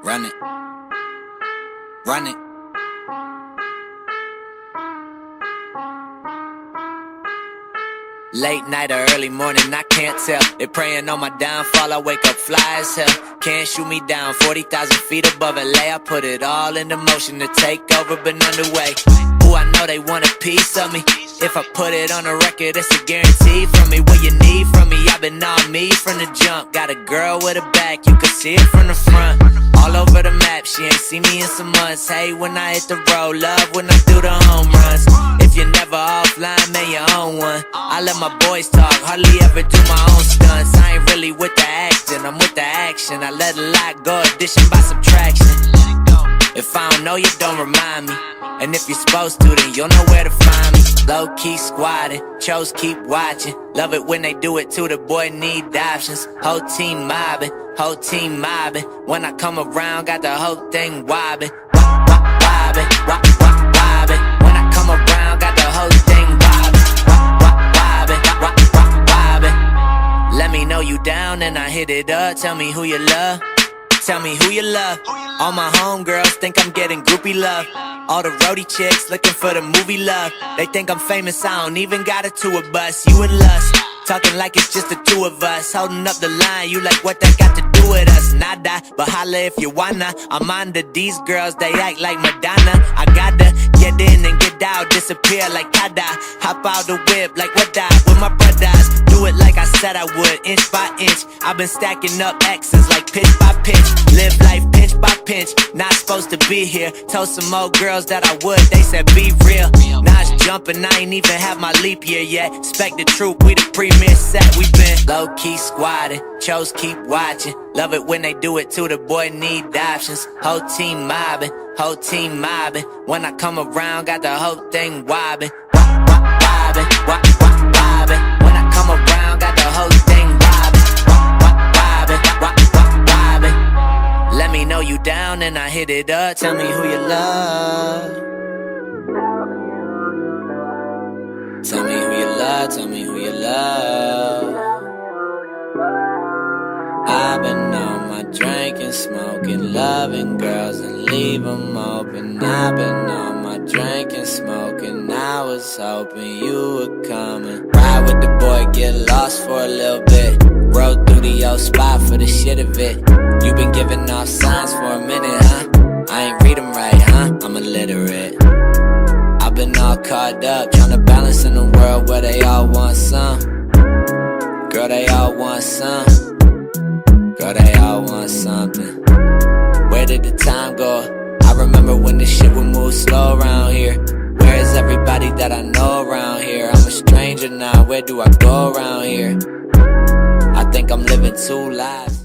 Run it. Run it. Late night or early morning, I can't tell. They praying on my downfall, I wake up fly as hell. Can't shoot me down, 40,000 feet above LA. I put it all into motion to take over, been underway. Ooh, I know they want a piece of me. If I put it on a record, it's a guarantee from me. What you need from me, I've been on me from the jump. Got a girl with a back, you can see it from the front. All over the map, she ain't seen me in some months. Hey, when I hit the road, love when I do the home runs. If you're never offline, man, you own one. I let my boys talk, hardly ever do my own stunts. I ain't really with the acting, I'm with the action. I let a lot go, addition by subtraction. If I don't know you, don't remind me. And if you're supposed to, then you'll know where to find me. Low-key squatting, chose keep watching. Love it when they do it too, the boy need options. Whole team mobbing, whole team mobbing. When I come around, got the whole thing wobbing. Wobbing, wobbing. When I come around, got the whole thing wobbing. Wobbing. Let me know you down and I hit it up. Tell me who you love. Tell me who you love. All my homegirls think I'm getting groupie love. All the roadie chicks looking for the movie love. They think I'm famous, I don't even got a tour bus. You and Lust, talking like it's just the two of us. Holding up the line, you like what that got to do with us? Nada, but holla if you wanna. I'm under these girls, they act like Madonna. I gotta get in and get out, disappear like Kada. Hop out the whip like what that with my brothers. Do it like I said I would, inch by inch. I've been stacking up X's like pitch by pitch. Live life pinch by pinch, not supposed to be here. Told some old girls that I would, they said be real. Now it's jumping, I ain't even have my leap year yet. Expect the truth, we the premier set. We been low-key squatting, chose keep watching. Love it when they do it too, the boy need options. Whole team mobbing, whole team mobbing. When I come around, got the whole thing wobbing. Wobbing, wobbing. When I come around, got the whole thing wobbing. Wobbing. Let me know you down and I hit it up. Tell me who you love. Tell me who you love, tell me who you love. I've been on my drinking, smoking, loving girls and leave them open. I've been on my drinking, smoking, I was hoping you would come and ride with the boy, get lost for a little bit. Rode through the old spot for the shit of it. You been giving off signs for a minute, huh? I ain't read them right, huh? I'm illiterate. I've been all caught up, tryna balance in a world where they all want some. Girl, they all want some. Girl, they all want something. Where did the time go? I remember when this shit would move slow around here. Where is everybody that I know around here? I'm a stranger now, where do I go around here? I think I'm living two lives.